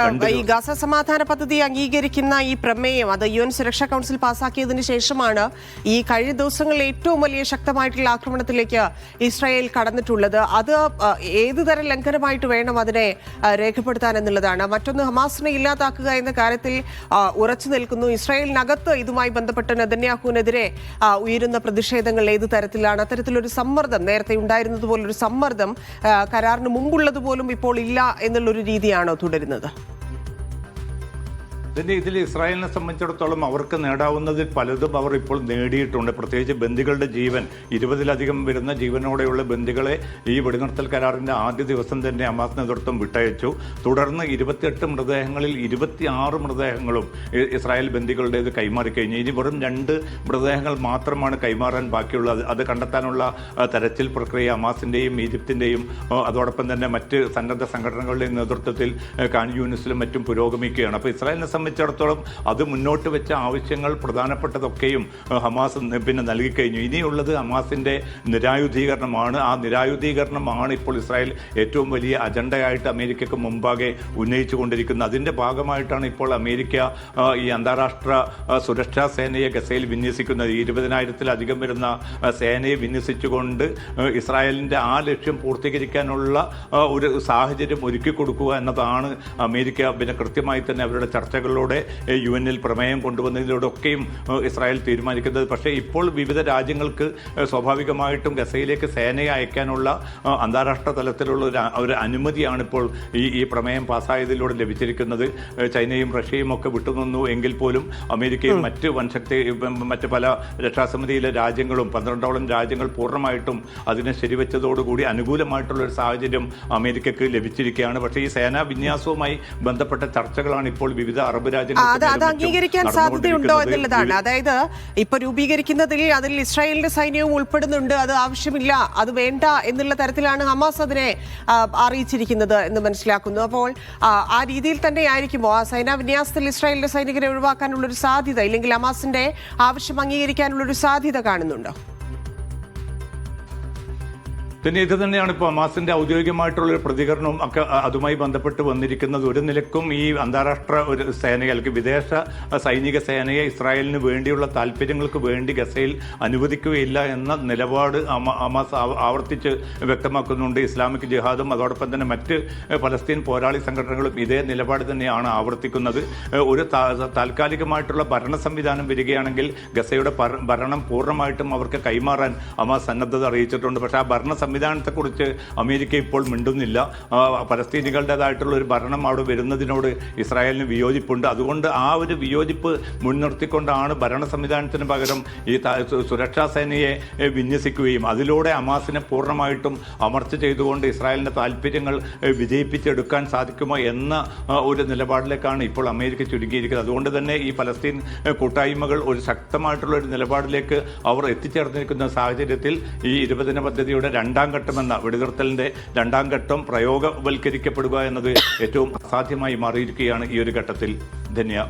ഈ ഗാസ സമാധാന പദ്ധതി അംഗീകരിക്കുന്ന ഈ പ്രമേയം അത് UN സുരക്ഷാ കൗൺസിൽ പാസാക്കിയതിനു ശേഷമാണ് ഈ കഴിഞ്ഞ ദിവസങ്ങളിൽ ഏറ്റവും വലിയ ശക്തമായിട്ടുള്ള ആക്രമണത്തിലേക്ക് ഇസ്രായേൽ കടന്നിട്ടുള്ളത്. അത് ഏതുതരം ലംഘനമായിട്ട് വേണം അതിനെ രേഖപ്പെടുത്താൻ എന്നുള്ളതാണ്. മറ്റൊന്ന്, ഹമാസിനെ ഇല്ലാതാക്കുക എന്ന കാര്യത്തിൽ ഉറച്ചു നിൽക്കുന്നു. ഇസ്രായേലിനകത്ത് ഇതുമായി ബന്ധപ്പെട്ട് നെതന്യാഹുവിനെതിരെ ഉയരുന്ന പ്രതിഷേധങ്ങൾ ഏത് തരത്തിലാണ്? അത്തരത്തിലൊരു സമ്മർദ്ദം നേരത്തെ ഉണ്ടായിരുന്നതുപോലൊരു സമ്മർദ്ദം കരാറിന് മുമ്പുള്ളതുപോലും ഇപ്പോൾ ഇല്ല എന്നുള്ളൊരു രീതിയാണോ തുടരുന്നത്? ഇതിൽ ഇസ്രായേലിനെ സംബന്ധിച്ചിടത്തോളം അവർക്ക് നേടാവുന്നതിൽ പലതും അവർ ഇപ്പോൾ നേടിയിട്ടുണ്ട്. പ്രത്യേകിച്ച് ബന്ദികളുടെ ജീവൻ, 20-ലധികം വരുന്ന ജീവനോടെയുള്ള ബന്ദികളെ ഈ വെടിനിർത്തൽ കരാറിൻ്റെ ആദ്യ ദിവസം തന്നെ ഹമാസ് നേതൃത്വം വിട്ടയച്ചു. തുടർന്ന് 28 മൃതദേഹങ്ങളിൽ 26 മൃതദേഹങ്ങളും ഇസ്രായേൽ ബന്ദികളുടേത് കൈമാറിക്കഴിഞ്ഞു. ഇനി വെറും 2 മൃതദേഹങ്ങൾ മാത്രമാണ് കൈമാറാൻ ബാക്കിയുള്ളത്. അത് കണ്ടെത്താനുള്ള തെരച്ചിൽ പ്രക്രിയ ഹമാസിൻ്റെയും ഈജിപ്തിൻ്റെയും അതോടൊപ്പം തന്നെ മറ്റ് സന്നദ്ധ സംഘടനകളുടെയും നേതൃത്വത്തിൽ ഖാൻ യൂനിസിലും മറ്റും പുരോഗമിക്കുകയാണ്. അപ്പോൾ ഇസ്രായേലിനെ സംബന്ധിച്ചിടത്തോളം അത് മുന്നോട്ട് വെച്ച ആവശ്യങ്ങൾ പ്രധാനപ്പെട്ടതൊക്കെയും ഹമാസ് നൽകിക്കഴിഞ്ഞു. ഇനിയുള്ളത് ഹമാസിൻ്റെ നിരായുധീകരണമാണ്. ആ നിരായുധീകരണമാണ് ഇപ്പോൾ ഇസ്രായേൽ ഏറ്റവും വലിയ അജണ്ടയായിട്ട് അമേരിക്കയ്ക്ക് മുമ്പാകെ ഉന്നയിച്ചു കൊണ്ടിരിക്കുന്നത്. അതിൻ്റെ ഭാഗമായിട്ടാണ് ഇപ്പോൾ അമേരിക്ക ഈ അന്താരാഷ്ട്ര സുരക്ഷാ സേനയെ ഗസയിൽ വിന്യസിക്കുന്നത്. 20,000-ലധികം വരുന്ന സേനയെ വിന്യസിച്ചുകൊണ്ട് ഇസ്രായേലിൻ്റെ ആ ലക്ഷ്യം പൂർത്തീകരിക്കാനുള്ള ഒരു സാഹചര്യം ഒരുക്കി കൊടുക്കുക എന്നതാണ് അമേരിക്ക കൃത്യമായി തന്നെ അവരുടെ ചർച്ചകളിലൂടെ UN-ൽ പ്രമേയം കൊണ്ടുവന്നതിലൂടെയൊക്കെയും ഇസ്രായേൽ തീരുമാനിക്കുന്നത്. പക്ഷേ ഇപ്പോൾ വിവിധ രാജ്യങ്ങൾക്ക് സ്വാഭാവികമായിട്ടും ഗസയിലേക്ക് സേനയെ അയക്കാനുള്ള അന്താരാഷ്ട്ര തലത്തിലുള്ള ഒരു അനുമതിയാണ് ഇപ്പോൾ ഈ പ്രമേയം പാസ്സായതിലൂടെ ലഭിച്ചിരിക്കുന്നത്. ചൈനയും റഷ്യയും ഒക്കെ വിട്ടുനിന്നു എങ്കിൽ പോലും അമേരിക്കയും മറ്റ് പല രക്ഷാസമിതിയിലെ രാജ്യങ്ങളും 12ഓളം രാജ്യങ്ങൾ പൂർണ്ണമായിട്ടും അതിനെ ശരിവെച്ചതോടുകൂടി അനുകൂലമായിട്ടുള്ളൊരു സാഹചര്യം അമേരിക്കക്ക് ലഭിച്ചിരിക്കുകയാണ്. പക്ഷേ ഈ സേനാ വിന്യാസവുമായി ബന്ധപ്പെട്ട ചർച്ചകളാണ് ഇപ്പോൾ വിവിധ അറബ് രാജ്യങ്ങൾ അത് അംഗീകരിക്കാൻ സാധ്യതയുണ്ടോ എന്നുള്ളതാണ്. അതായത് ഇപ്പൊ രൂപീകരിക്കുന്നതിൽ അതിൽ ഇസ്രായേലിന്റെ സൈന്യവും ഉൾപ്പെടുന്നുണ്ട്. അത് ആവശ്യമില്ല, അത് വേണ്ട എന്നുള്ള തരത്തിലാണ് ഹമാസ് അതിനെ അറിയിച്ചിരിക്കുന്നത് എന്ന് മനസ്സിലാക്കുന്നു. അപ്പോൾ ആ രീതിയിൽ തന്നെ ആയിരിക്കുമോ ആ സൈനാ വിന്യാസത്തിൽ ഇസ്രായേലിന്റെ സൈനികരെ ഒഴിവാക്കാനുള്ളൊരു സാധ്യത, ഇല്ലെങ്കിൽ ഹമാസിന്റെ ആവശ്യം അംഗീകരിക്കാനുള്ളൊരു സാധ്യത കാണുന്നുണ്ടോ? പിന്നെ ഇത് തന്നെയാണ് ഇപ്പോൾ ഹമാസിൻ്റെ ഔദ്യോഗികമായിട്ടുള്ളൊരു പ്രതികരണവും ഒക്കെ അതുമായി ബന്ധപ്പെട്ട് വന്നിരിക്കുന്നത്. ഒരു നിലക്കും ഈ അന്താരാഷ്ട്ര ഒരു സേനയെ അല്ലെങ്കിൽ വിദേശ സൈനിക സേനയെ ഇസ്രായേലിന് വേണ്ടിയുള്ള താല്പര്യങ്ങൾക്ക് വേണ്ടി ഗസയിൽ അനുവദിക്കുകയില്ല എന്ന നിലപാട് ഹമാസ് ആവർത്തിച്ച് വ്യക്തമാക്കുന്നുണ്ട്. ഇസ്ലാമിക് ജിഹാദും അതോടൊപ്പം തന്നെ മറ്റ് പലസ്തീൻ പോരാളി സംഘടനകളും ഇതേ നിലപാട് തന്നെയാണ് ആവർത്തിക്കുന്നത്. ഒരു താൽക്കാലികമായിട്ടുള്ള ഭരണ സംവിധാനം വരികയാണെങ്കിൽ ഗസയുടെ ഭരണം പൂർണ്ണമായിട്ടും അവർക്ക് കൈമാറാൻ ഹമാസ് സന്നദ്ധത അറിയിച്ചിട്ടുണ്ട്. പക്ഷേ ആ ഭരണ സംവിധാനത്തെക്കുറിച്ച് അമേരിക്ക ഇപ്പോൾ മിണ്ടുന്നില്ല. പലസ്തീനികളുടേതായിട്ടുള്ള ഒരു ഭരണം അവിടെ വരുന്നതിനോട് ഇസ്രായേലിന് വിയോജിപ്പുണ്ട്. അതുകൊണ്ട് ആ ഒരു വിയോജിപ്പ് മുൻനിർത്തിക്കൊണ്ടാണ് ഭരണ സംവിധാനത്തിന് പകരം ഈ സുരക്ഷാ സേനയെ വിന്യസിക്കുകയും അതിലൂടെ ഹമാസിനെ പൂർണ്ണമായിട്ടും അമർച്ച ചെയ്തുകൊണ്ട് ഇസ്രായേലിൻ്റെ താല്പര്യങ്ങൾ വിജയിപ്പിച്ചെടുക്കാൻ സാധിക്കുമോ എന്ന ഒരു നിലപാടിലേക്കാണ് ഇപ്പോൾ അമേരിക്ക ചുരുങ്ങിയിരിക്കുന്നത്. അതുകൊണ്ട് തന്നെ ഈ പലസ്തീൻ കൂട്ടായ്മകൾ ഒരു ശക്തമായിട്ടുള്ള ഒരു നിലപാടിലേക്ക് അവർ എത്തിച്ചേർന്നിരിക്കുന്ന സാഹചര്യത്തിൽ ഈ 20 ദിന പദ്ധതിയുടെ 2ാം ഘട്ടമെന്ന വെടിനിർത്തലിൻ്റെ 2ാം ഘട്ടം പ്രയോഗവൽക്കരിക്കപ്പെടുക എന്നത് ഏറ്റവും അസാധ്യമായി മാറിയിരിക്കുകയാണ് ഈ ഒരു ഘട്ടത്തിൽ. ധന്യ.